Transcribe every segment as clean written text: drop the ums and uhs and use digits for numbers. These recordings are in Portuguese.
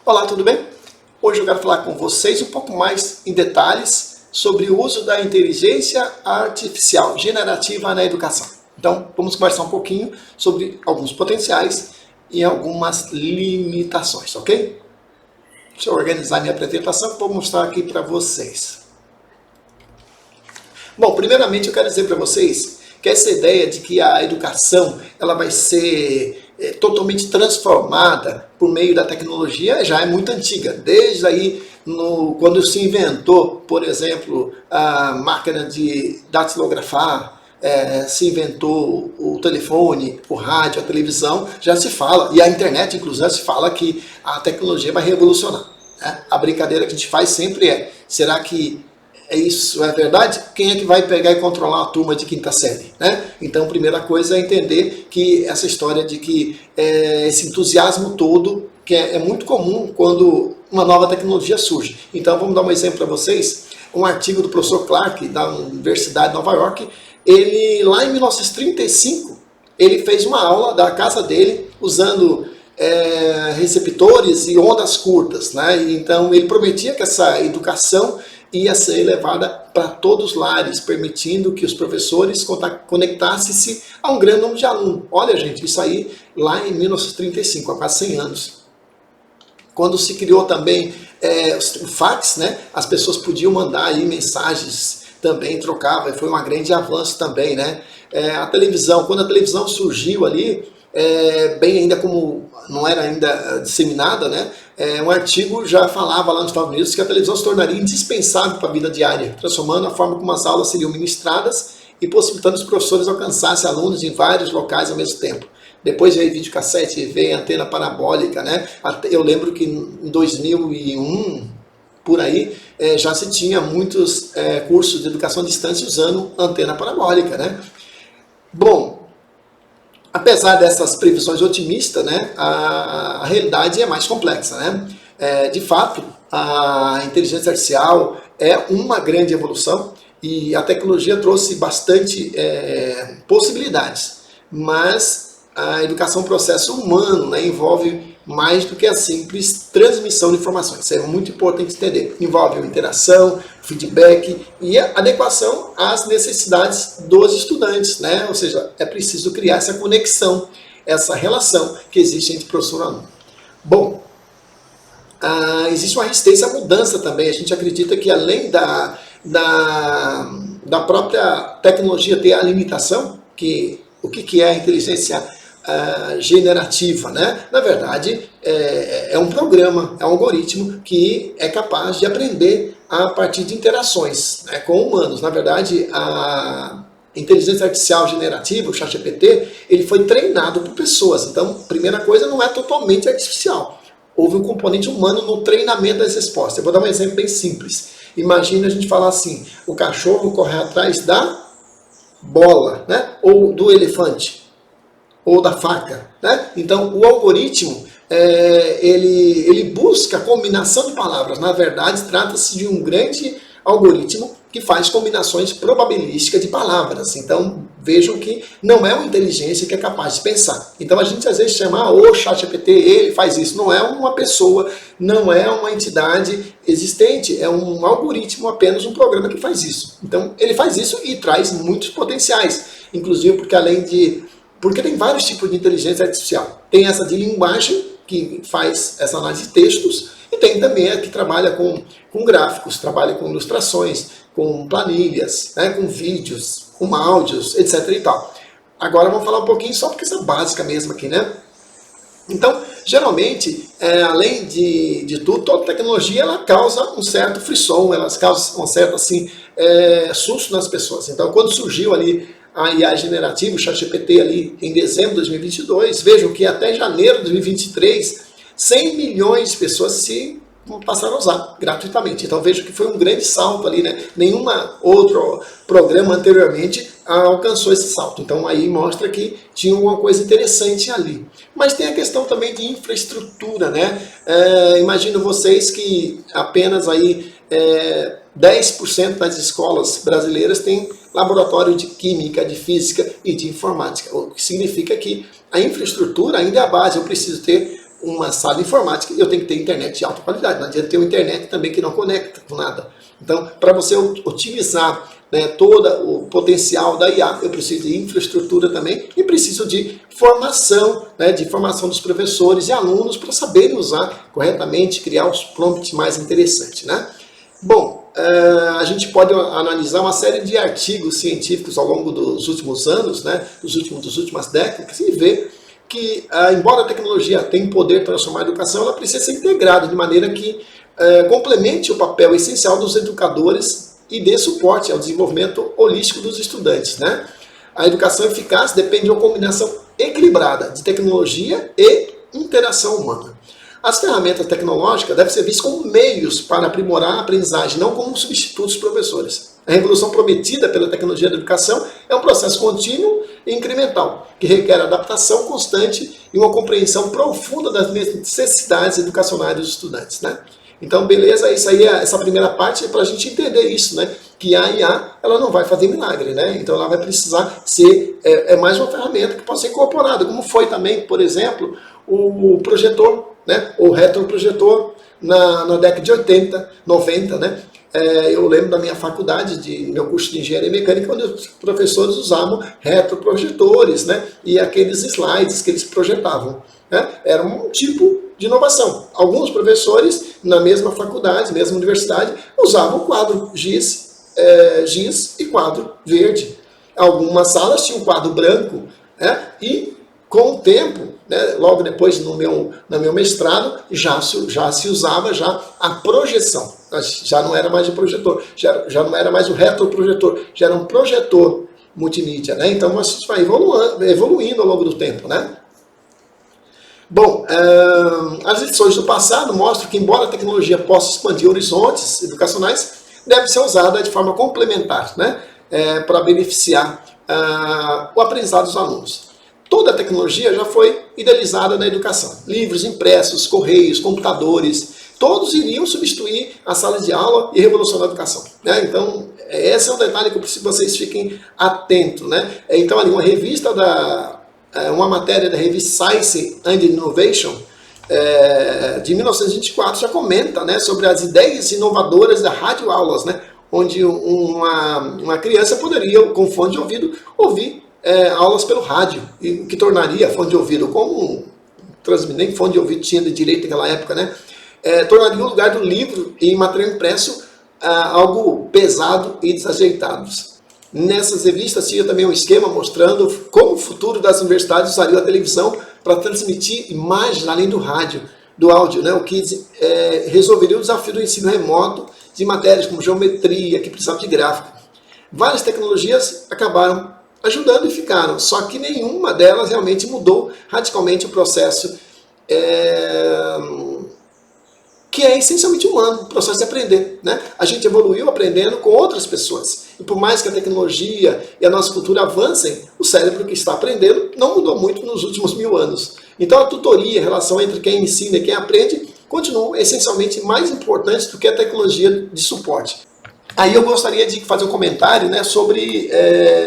Olá, tudo bem? Hoje eu quero falar com vocês um pouco mais em detalhes sobre o uso da inteligência artificial generativa na educação. Então, vamos conversar um pouquinho sobre alguns potenciais e algumas limitações, ok? Deixa eu organizar minha apresentação que vou mostrar aqui para vocês. Bom, primeiramente eu quero dizer para vocês que essa ideia de que a educação ela vai ser totalmente transformada por meio da tecnologia já é muito antiga. Desde aí, quando se inventou, por exemplo, a máquina de datilografar, se inventou o telefone, o rádio, a televisão, já se fala, e a internet inclusive se fala que a tecnologia vai revolucionar. Né? A brincadeira que a gente faz sempre será que isso é verdade? Quem é que vai pegar e controlar a turma de quinta série? Né? Então, a primeira coisa é entender que essa história de que esse entusiasmo todo, que é muito comum quando uma nova tecnologia surge. Então, vamos dar um exemplo para vocês. Um artigo do professor Clark, da Universidade de Nova York, ele, lá em 1935, ele fez uma aula da casa dele, usando receptores e ondas curtas. Né? Então, ele prometia que essa educação ia ser levada para todos os lares, permitindo que os professores conectassem-se a um grande número de alunos. Olha, gente, isso aí lá em 1935, há quase 100 anos. Quando se criou também o fax, né, as pessoas podiam mandar aí mensagens também, trocava, foi um grande avanço também. Né? A televisão, quando a televisão surgiu ali, bem ainda como não era ainda disseminada, né? Um artigo já falava lá nos Estados Unidos que a televisão se tornaria indispensável para a vida diária, transformando a forma como as aulas seriam ministradas e possibilitando os professores alcançassem alunos em vários locais ao mesmo tempo. Depois veio videocassete, veio antena parabólica, né? Eu lembro que em 2001, por aí, já se tinha muitos cursos de educação à distância usando antena parabólica, né? Bom, apesar dessas previsões otimistas, né, a realidade é mais complexa. Né? De fato, a inteligência artificial é uma grande evolução e a tecnologia trouxe bastante possibilidades, mas a educação é um processo humano, né, envolve mais do que a simples transmissão de informações. Isso é muito importante entender. Envolve interação, feedback e a adequação às necessidades dos estudantes. Né? Ou seja, é preciso criar essa conexão, essa relação que existe entre professor e aluno. Bom, existe uma resistência à mudança também. A gente acredita que além da própria tecnologia ter a limitação, o que é a inteligência generativa, né? Na verdade, é um programa, é um algoritmo que é capaz de aprender a partir de interações, né, com humanos. Na verdade, a inteligência artificial generativa, o ChatGPT, ele foi treinado por pessoas. Então, primeira coisa, não é totalmente artificial. Houve um componente humano no treinamento das respostas. Eu vou dar um exemplo bem simples. Imagina a gente falar assim, o cachorro corre atrás da bola, né? Ou do elefante, ou da faca. Né? Então, o algoritmo, ele busca a combinação de palavras. Na verdade, trata-se de um grande algoritmo que faz combinações probabilísticas de palavras. Então, vejam que não é uma inteligência que é capaz de pensar. Então, a gente às vezes chama o ChatGPT, ele faz isso. Não é uma pessoa, não é uma entidade existente, é um algoritmo, apenas um programa que faz isso. Então, ele faz isso e traz muitos potenciais. Inclusive, porque tem vários tipos de inteligência artificial. Tem essa de linguagem, que faz essa análise de textos, e tem também a que trabalha com gráficos, trabalha com ilustrações, com planilhas, né, com vídeos, com áudios, etc. e tal. Agora vamos falar um pouquinho só porque isso é básica mesmo aqui, né? Então, geralmente, além de tudo, toda tecnologia ela causa um certo frisson, ela causa um certo assim, susto nas pessoas. Então, quando surgiu ali a IA generativa, o ChatGPT ali em dezembro de 2022, vejam que até janeiro de 2023, 100 milhões de pessoas passaram a usar gratuitamente. Então vejam que foi um grande salto ali, né? Nenhum outro programa anteriormente alcançou esse salto. Então aí mostra que tinha alguma coisa interessante ali. Mas tem a questão também de infraestrutura, né? Imagino vocês que apenas aí 10% das escolas brasileiras têm laboratório de química, de física e de informática, o que significa que a infraestrutura ainda é a base. Eu preciso ter uma sala de informática, eu tenho que ter internet de alta qualidade. Não adianta ter uma internet também que não conecta com nada. Então, para você otimizar, né, todo o potencial da IA, eu preciso de infraestrutura também e preciso de formação, né, de formação dos professores e alunos para saberem usar corretamente, criar os prompts mais interessantes, né? Bom, a gente pode analisar uma série de artigos científicos ao longo dos últimos anos, né, das últimas décadas, e ver que, embora a tecnologia tenha poder de transformar a educação, ela precisa ser integrada de maneira que complemente o papel essencial dos educadores e dê suporte ao desenvolvimento holístico dos estudantes, né? A educação eficaz depende de uma combinação equilibrada de tecnologia e interação humana. As ferramentas tecnológicas devem ser vistas como meios para aprimorar a aprendizagem, não como substitutos professores. A revolução prometida pela tecnologia da educação é um processo contínuo e incremental, que requer adaptação constante e uma compreensão profunda das necessidades educacionais dos estudantes, né? Então, beleza, isso aí, essa primeira parte é para a gente entender isso, né? Que a IA, ela não vai fazer milagre, né? Então, ela vai precisar ser mais uma ferramenta que pode ser incorporada, como foi também, por exemplo, o projetor, né? O retroprojetor na década de 80, 90, né? Eu lembro da minha faculdade, meu curso de engenharia mecânica, onde os professores usavam retroprojetores, né? E aqueles slides que eles projetavam, né? Era um tipo de inovação. Alguns professores, na mesma faculdade, mesma universidade, usavam quadro giz e quadro verde. Algumas salas tinham quadro branco, né? E com o tempo, né, logo depois no meu mestrado, já se usava a projeção. Já não era mais o projetor, já não era mais o retroprojetor, já era um projetor multimídia, né? Então a gente vai evoluindo ao longo do tempo, né? Bom, as lições do passado mostram que, embora a tecnologia possa expandir horizontes educacionais, deve ser usada de forma complementar, né, para beneficiar o aprendizado dos alunos. Toda a tecnologia já foi idealizada na educação. Livros impressos, correios, computadores, todos iriam substituir a sala de aula e revolucionar a educação, né? Então, esse é um detalhe que eu preciso que vocês fiquem atentos, né? Então, ali, uma matéria da revista Science and Innovation, de 1924, já comenta, né, sobre as ideias inovadoras da radioaulas, né, onde uma criança poderia, com fone de ouvido, ouvir aulas pelo rádio, e o que tornaria a fone de ouvido, como nem fone de ouvido tinha de direito naquela época, né, tornaria o lugar do livro e material impresso algo pesado e desajeitado. Nessas revistas tinha também um esquema mostrando como o futuro das universidades usaria a televisão para transmitir imagens além do áudio, né? O que resolveria o desafio do ensino remoto de matérias como geometria, que precisava de gráfico. Várias tecnologias acabaram ajudando e ficaram, só que nenhuma delas realmente mudou radicalmente o processo que é essencialmente humano, o processo de aprender, né? A gente evoluiu aprendendo com outras pessoas. E por mais que a tecnologia e a nossa cultura avancem, o cérebro que está aprendendo não mudou muito nos últimos 1000 anos. Então a tutoria, a relação entre quem ensina e quem aprende, continuam essencialmente mais importantes do que a tecnologia de suporte. Aí eu gostaria de fazer um comentário, né, sobre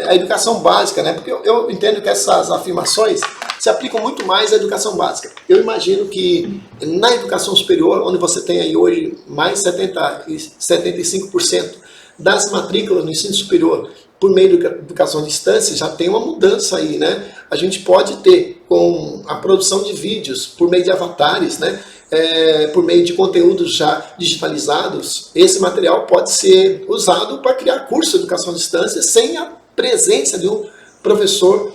a educação básica, né? Porque eu entendo que essas afirmações se aplicam muito mais à educação básica. Eu imagino que na educação superior, onde você tem aí hoje mais 75% das matrículas no ensino superior por meio da educação à distância, já tem uma mudança aí, né? A gente pode ter, com a produção de vídeos por meio de avatares, né, por meio de conteúdos já digitalizados, esse material pode ser usado para criar curso de educação à distância sem a presença de um professor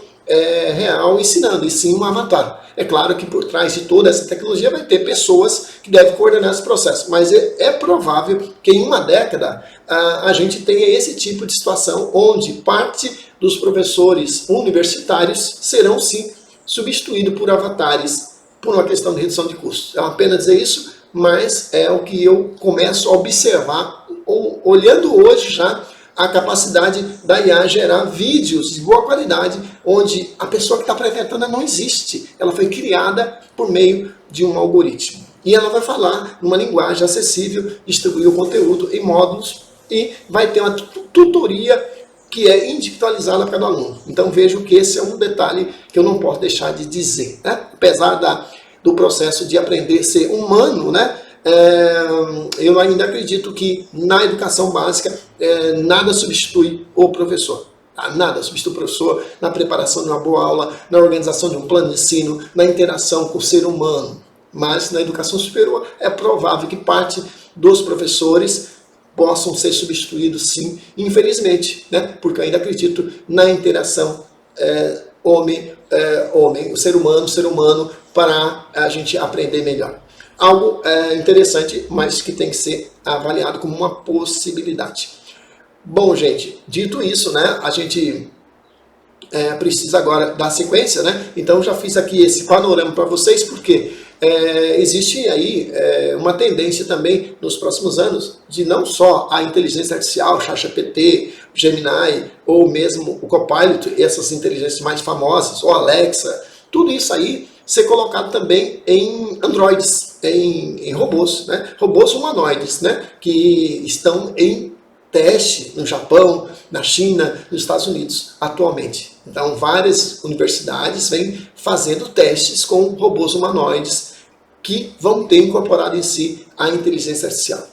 real ensinando, e sim um avatar. É claro que por trás de toda essa tecnologia vai ter pessoas que devem coordenar esse processo, mas é provável que em uma década a gente tenha esse tipo de situação onde parte dos professores universitários serão sim substituídos por avatares por uma questão de redução de custos. É uma pena dizer isso, mas é o que eu começo a observar, olhando hoje já a capacidade da IA gerar vídeos de boa qualidade, onde a pessoa que está apresentando não existe. Ela foi criada por meio de um algoritmo. E ela vai falar numa linguagem acessível, distribuir o conteúdo em módulos e vai ter uma tutoria que é individualizada para cada aluno. Então vejo que esse é um detalhe que eu não posso deixar de dizer, né? Apesar do processo de aprender a ser humano, né? Eu ainda acredito que na educação básica nada substitui o professor. Nada substitui o professor na preparação de uma boa aula, na organização de um plano de ensino, na interação com o ser humano. Mas na educação superior é provável que parte dos professores possam ser substituídos, sim, infelizmente, né? Porque eu ainda acredito na interação homem, o ser humano, para a gente aprender melhor. Algo interessante, mas que tem que ser avaliado como uma possibilidade. Bom, gente, dito isso, né, a gente precisa agora dar sequência, né? Então já fiz aqui esse panorama para vocês, porque existe aí uma tendência também nos próximos anos de não só a inteligência artificial, ChatGPT, Gemini, ou mesmo o Copilot, essas inteligências mais famosas, ou Alexa, tudo isso aí ser colocado também em androides, em robôs, né? Robôs humanoides, né? Que estão em teste no Japão, na China, nos Estados Unidos atualmente. Então várias universidades vêm fazendo testes com robôs humanoides que vão ter incorporado em si a inteligência artificial,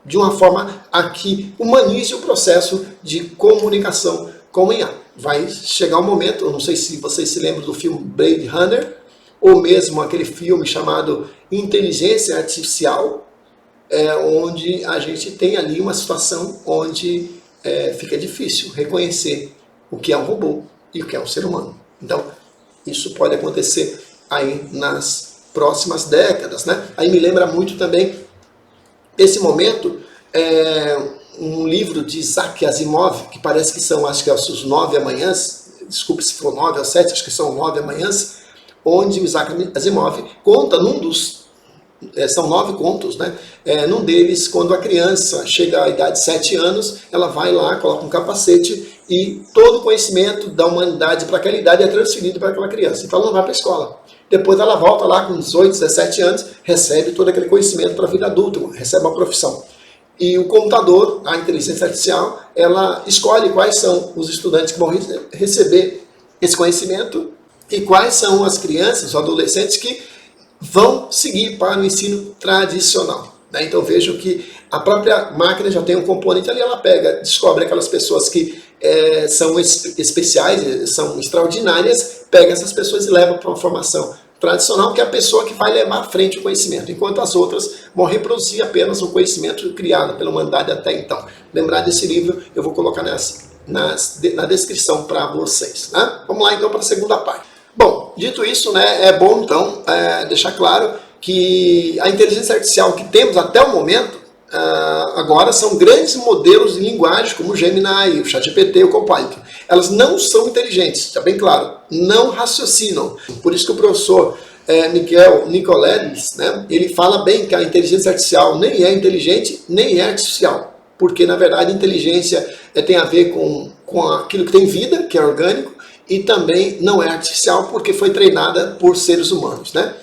de uma forma a que humanize o processo de comunicação com IA. Vai chegar um momento, eu não sei se vocês se lembram do filme Blade Runner, ou mesmo aquele filme chamado Inteligência Artificial, onde a gente tem ali uma situação onde fica difícil reconhecer o que é um robô e o que é um ser humano. Então, isso pode acontecer aí nas próximas décadas, né? Aí me lembra muito também esse momento, um livro de Isaac Asimov, que parece que são, acho que os 9 amanhãs, desculpe se for 9 ou 7, acho que são 9 amanhãs, onde o Isaac Asimov conta num dos são 9 contos, né? Num deles, quando a criança chega à idade de 7 anos, ela vai lá, coloca um capacete e todo o conhecimento da humanidade para aquela idade é transferido para aquela criança. Então ela não vai para a escola. Depois ela volta lá com 18, 17 anos, recebe todo aquele conhecimento para a vida adulta, recebe uma profissão. E o computador, a inteligência artificial, ela escolhe quais são os estudantes que vão receber esse conhecimento e quais são as crianças, os adolescentes que vão seguir para o ensino tradicional. Né? Então vejo que a própria máquina já tem um componente ali, ela pega, descobre aquelas pessoas que são especiais, são extraordinárias, pega essas pessoas e leva para uma formação tradicional, que é a pessoa que vai levar à frente o conhecimento, enquanto as outras vão reproduzir apenas o conhecimento criado pela humanidade até então. Lembrar desse livro, eu vou colocar na descrição para vocês. Né? Vamos lá então para a segunda parte. Bom, dito isso, né, é bom então deixar claro que a inteligência artificial que temos até o momento, agora são grandes modelos de linguagem como o Gemini, o ChatGPT, o Copilot. Elas não são inteligentes, está bem claro, não raciocinam. Por isso que o professor Michael Nicolelis, né, ele fala bem que a inteligência artificial nem é inteligente, nem é artificial. Porque, na verdade, a inteligência tem a ver com aquilo que tem vida, que é orgânico, e também não é artificial porque foi treinada por seres humanos, né?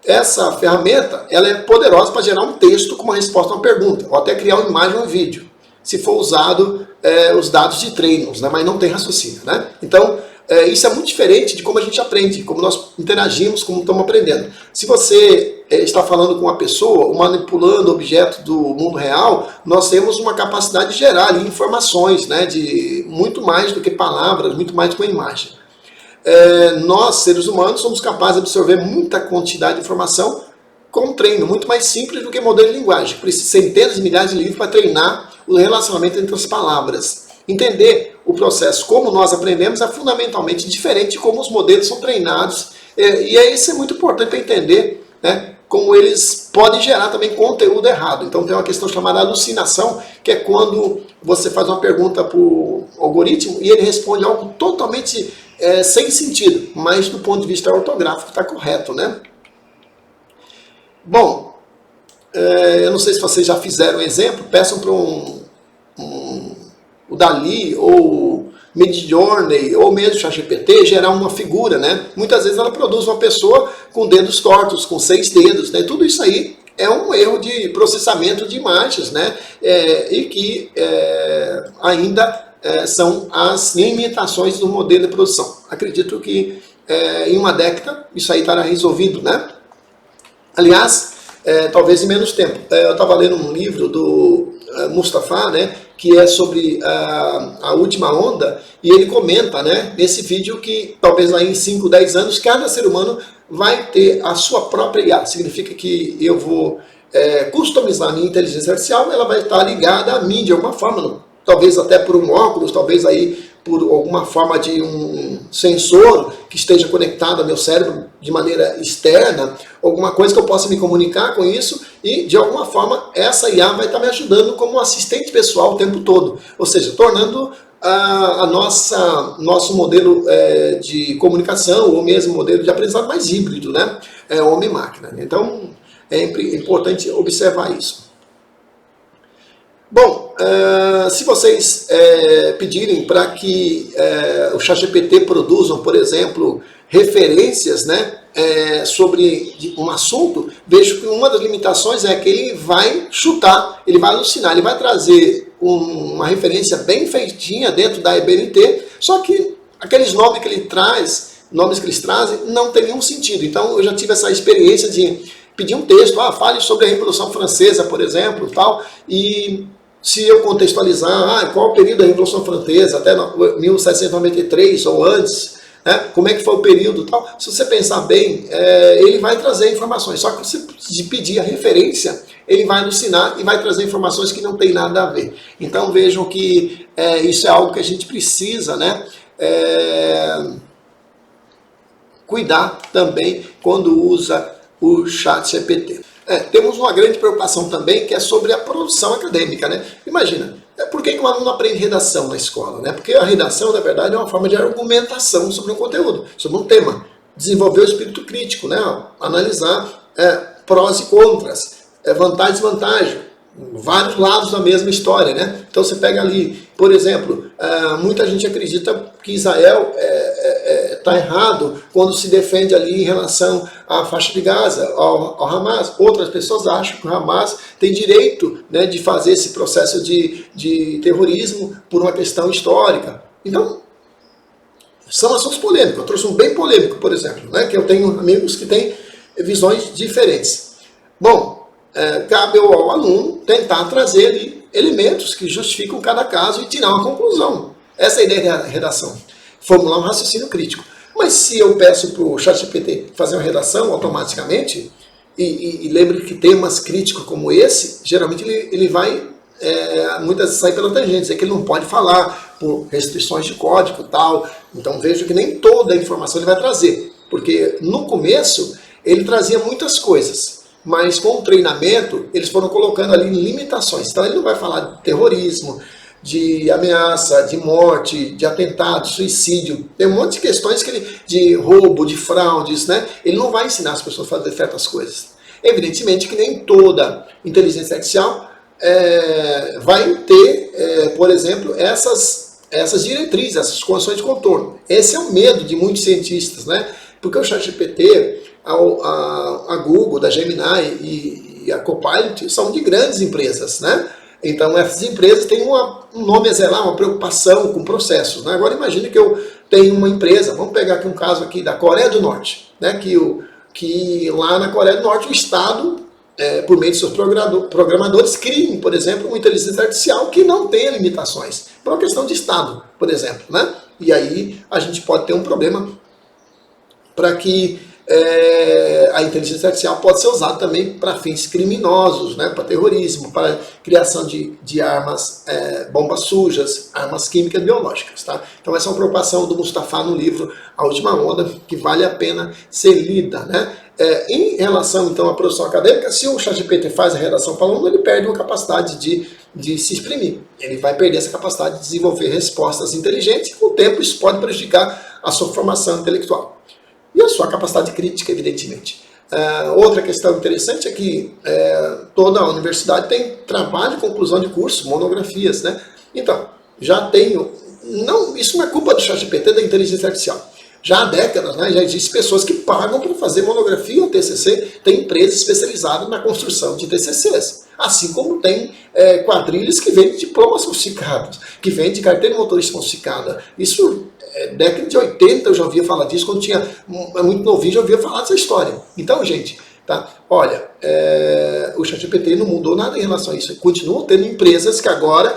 Essa ferramenta ela é poderosa para gerar um texto com uma resposta a uma pergunta, ou até criar uma imagem ou um vídeo, se for usado os dados de treinos, né? Mas não tem raciocínio, né? Então, isso é muito diferente de como a gente aprende, como nós interagimos, como estamos aprendendo. Se você está falando com uma pessoa, ou manipulando objetos do mundo real, nós temos uma capacidade de gerar ali informações, né, de muito mais do que palavras, muito mais do que uma imagem. Nós, seres humanos, somos capazes de absorver muita quantidade de informação com um treino muito mais simples do que modelo de linguagem. Precisa centenas de milhares de livros para treinar o relacionamento entre as palavras. Entender o processo, como nós aprendemos, é fundamentalmente diferente de como os modelos são treinados. Isso é muito importante para entender, né, como eles podem gerar também conteúdo errado. Então tem uma questão chamada alucinação, que é quando você faz uma pergunta para o algoritmo e ele responde algo totalmente sem sentido, mas do ponto de vista ortográfico está correto, né? Bom, eu não sei se vocês já fizeram um exemplo, peçam para o Dali ou Midjourney ou mesmo o ChatGPT gerar uma figura, né? Muitas vezes ela produz uma pessoa com dedos tortos, com 6 dedos, né? Tudo isso aí é um erro de processamento de imagens, né? E que ainda são as limitações do modelo de produção. Acredito que em uma década isso aí estará resolvido, né? Aliás, talvez em menos tempo. Eu estava lendo um livro do Mustafa, né, que é sobre a última onda, e ele comenta, né, nesse vídeo que talvez lá em 5, 10 anos, cada ser humano vai ter a sua própria IA. Significa que eu vou customizar a minha inteligência artificial, ela vai estar ligada a mim de alguma forma, talvez até por um óculos, talvez aí por alguma forma de um sensor que esteja conectado ao meu cérebro de maneira externa, alguma coisa que eu possa me comunicar com isso e de alguma forma essa IA vai estar me ajudando como assistente pessoal o tempo todo, ou seja, tornando nosso modelo de comunicação ou mesmo modelo de aprendizado mais híbrido, né? Homem-máquina. Então é importante observar isso. Bom, se vocês pedirem para que o ChatGPT produzam, por exemplo, referências, né, sobre um assunto, vejo que uma das limitações é que ele vai chutar, ele vai alucinar, ele vai trazer uma referência bem feitinha dentro da EBNT, só que aqueles nomes que eles trazem, não tem nenhum sentido. Então eu já tive essa experiência de pedir um texto, fale sobre a Revolução Francesa, por exemplo, tal, e se eu contextualizar, qual o período da Revolução Francesa, até 1793 ou antes, né, como é que foi o período tal, se você pensar bem, ele vai trazer informações, só que se pedir a referência, ele vai alucinar e vai trazer informações que não tem nada a ver. Então vejam que isso é algo que a gente precisa, né, cuidar também quando usa o ChatGPT. Temos uma grande preocupação também, que é sobre a produção acadêmica, né? Imagina, por que um aluno aprende redação na escola, né? Porque a redação, na verdade, é uma forma de argumentação sobre um conteúdo, sobre um tema. Desenvolver o espírito crítico, né? Analisar prós e contras, vantagem e desvantagem, vários lados da mesma história, né? Então você pega ali, por exemplo, muita gente acredita que Israel está errado quando se defende ali em relação à faixa de Gaza, ao Hamas. Outras pessoas acham que o Hamas tem direito, né, de fazer esse processo de terrorismo por uma questão histórica. Então, são assuntos polêmicos. Eu trouxe um bem polêmico, por exemplo, né, que eu tenho amigos que têm visões diferentes. Bom, cabe ao aluno tentar trazer ali elementos que justificam cada caso e tirar uma conclusão. Essa é a ideia da redação. Formular um raciocínio crítico. Mas se eu peço para o ChatGPT fazer uma redação automaticamente, e lembre que temas críticos como esse, geralmente ele vai muitas vezes sair pela tangente, é que ele não pode falar por restrições de código e tal. Então vejo que nem toda a informação ele vai trazer, porque no começo ele trazia muitas coisas, mas com o treinamento eles foram colocando ali limitações. Então ele não vai falar de terrorismo, de ameaça, de morte, de atentado, suicídio, tem um monte de questões de roubo, de fraudes, né? Ele não vai ensinar as pessoas a fazer certas coisas. Evidentemente que nem toda inteligência artificial vai ter, por exemplo, essas diretrizes, essas condições de contorno. Esse é o medo de muitos cientistas, né? Porque o ChatGPT, a Google, da Gemini e a Copilot são de grandes empresas, né? Então essas empresas têm um nome a zelar, uma preocupação com processos, né? Agora imagine que eu tenho uma empresa, vamos pegar aqui um caso aqui da Coreia do Norte, né? Que lá na Coreia do Norte o Estado, por meio de seus programadores, criem, por exemplo, uma inteligência artificial que não tenha limitações, por uma questão de Estado, por exemplo, né? E aí a gente pode ter um problema para que a inteligência artificial pode ser usada também para fins criminosos, né, para terrorismo, para criação de armas, bombas sujas, armas químicas e biológicas. Tá? Então essa é uma preocupação do Mustafa no livro A Última Onda, que vale a pena ser lida. Né? Em relação então à produção acadêmica, se o ChatGPT faz a redação para o aluno, ele perde uma capacidade de se exprimir. Ele vai perder essa capacidade de desenvolver respostas inteligentes e com o tempo isso pode prejudicar a sua formação intelectual. E a sua capacidade crítica, evidentemente. Outra questão interessante é que toda a universidade tem trabalho de conclusão de curso, monografias, né? Então, já tenho... isso não é culpa do ChatGPT, da inteligência artificial. Já há décadas, né, já existem pessoas que pagam para fazer monografia ou TCC, tem empresas especializadas na construção de TCCs. Assim como tem quadrilhas que vendem diplomas falsificados, que vendem carteira de motorista falsificada. Isso, década de 80 eu já ouvia falar disso, quando tinha muito novinho já ouvia falar dessa história. Então, gente, Tá? Olha, o ChatGPT não mudou nada em relação a isso. Continuam tendo empresas que agora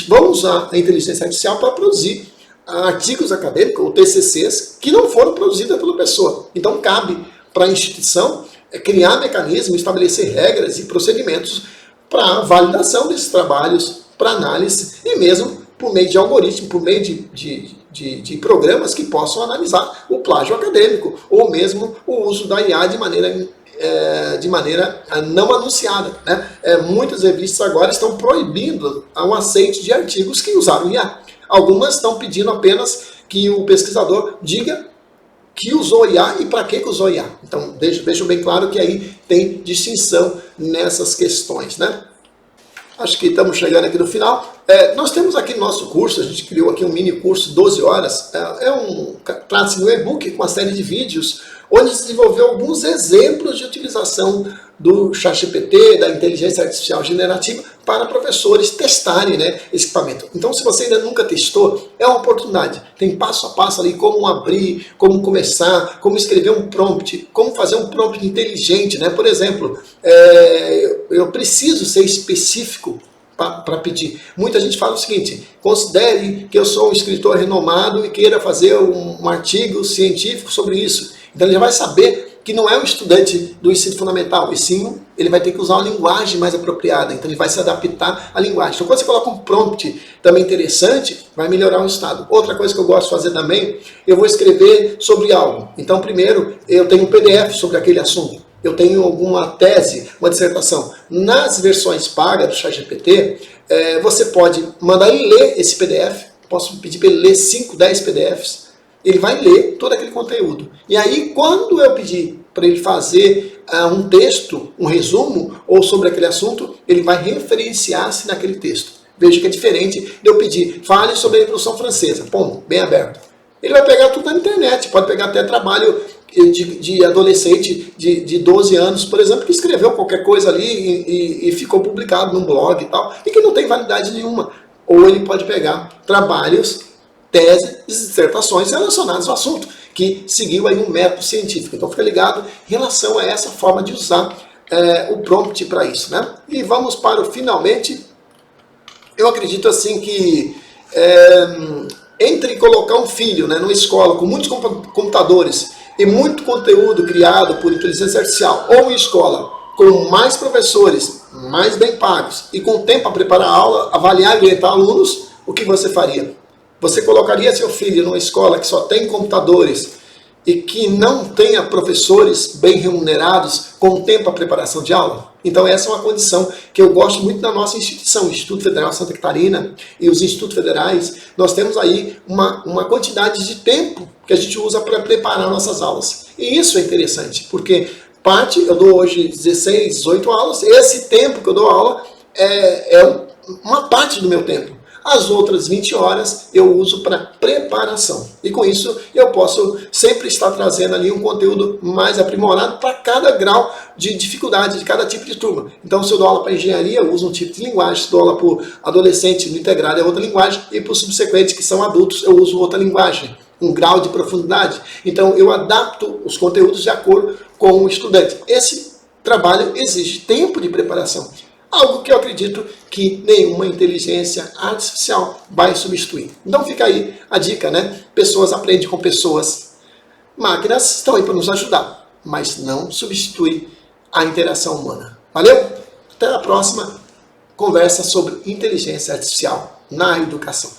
vão usar a inteligência artificial para produzir artigos acadêmicos ou TCCs que não foram produzidos pela pessoa. Então cabe para a instituição criar mecanismos, estabelecer regras e procedimentos para validação desses trabalhos, para análise e mesmo por meio de algoritmos, por meio de programas que possam analisar o plágio acadêmico ou mesmo o uso da IA de maneira não anunciada. Né? Muitas revistas agora estão proibindo o aceite de artigos que usaram IA. Algumas estão pedindo apenas que o pesquisador diga que usou IA e para que usou IA. Então, deixo bem claro que aí tem distinção nessas questões. Né? Acho que estamos chegando aqui no final. Nós temos aqui no nosso curso, a gente criou aqui um mini curso 12 horas. Trata-se de um e-book com uma série de vídeos, onde desenvolveu alguns exemplos de utilização do ChatGPT, da inteligência artificial generativa, para professores testarem, né, esse equipamento. Então, se você ainda nunca testou, é uma oportunidade. Tem passo a passo ali como abrir, como começar, como escrever um prompt, como fazer um prompt inteligente. Né? Por exemplo, eu preciso ser específico para pedir. Muita gente fala o seguinte: considere que eu sou um escritor renomado e queira fazer um artigo científico sobre isso. Então ele já vai saber que não é um estudante do ensino fundamental, e sim ele vai ter que usar uma linguagem mais apropriada, então ele vai se adaptar à linguagem. Então quando você coloca um prompt também interessante, vai melhorar o estado. Outra coisa que eu gosto de fazer também, eu vou escrever sobre algo. Então primeiro eu tenho um PDF sobre aquele assunto, eu tenho alguma tese, uma dissertação. Nas versões pagas do ChatGPT, você pode mandar ele ler esse PDF, posso pedir para ele ler 5, 10 PDFs, ele vai ler todo aquele conteúdo. E aí, quando eu pedir para ele fazer um texto, um resumo, ou sobre aquele assunto, ele vai referenciar-se naquele texto. Veja que é diferente de eu pedir, fale sobre a Revolução Francesa. Ponto, bem aberto. Ele vai pegar tudo na internet, pode pegar até trabalho de adolescente de 12 anos, por exemplo, que escreveu qualquer coisa ali e ficou publicado num blog e tal, e que não tem validade nenhuma. Ou ele pode pegar trabalhos, teses e dissertações relacionadas ao assunto, que seguiu aí um método científico. Então fica ligado em relação a essa forma de usar o prompt para isso. Né? E vamos para o finalmente. Eu acredito assim que entre colocar um filho, né, numa escola com muitos computadores e muito conteúdo criado por inteligência artificial, ou uma escola com mais professores, mais bem pagos e com tempo para preparar a aula, avaliar e orientar alunos, o que você faria? Você colocaria seu filho numa escola que só tem computadores e que não tenha professores bem remunerados com tempo para preparação de aula? Então essa é uma condição que eu gosto muito da nossa instituição, o Instituto Federal Santa Catarina e os institutos federais. Nós temos aí uma quantidade de tempo que a gente usa para preparar nossas aulas. E isso é interessante, porque eu dou hoje 16, 18 aulas, esse tempo que eu dou aula é uma parte do meu tempo. As outras 20 horas eu uso para preparação. E com isso eu posso sempre estar trazendo ali um conteúdo mais aprimorado para cada grau de dificuldade, de cada tipo de turma. Então se eu dou aula para engenharia, eu uso um tipo de linguagem. Se eu dou aula para o adolescente no integrado é outra linguagem. E para os subsequentes, que são adultos, eu uso outra linguagem. Um grau de profundidade. Então eu adapto os conteúdos de acordo com o estudante. Esse trabalho exige tempo de preparação. Algo que eu acredito que nenhuma inteligência artificial vai substituir. Então fica aí a dica, né? Pessoas aprendem com pessoas. Máquinas estão aí para nos ajudar, mas não substitui a interação humana. Valeu? Até a próxima conversa sobre inteligência artificial na educação.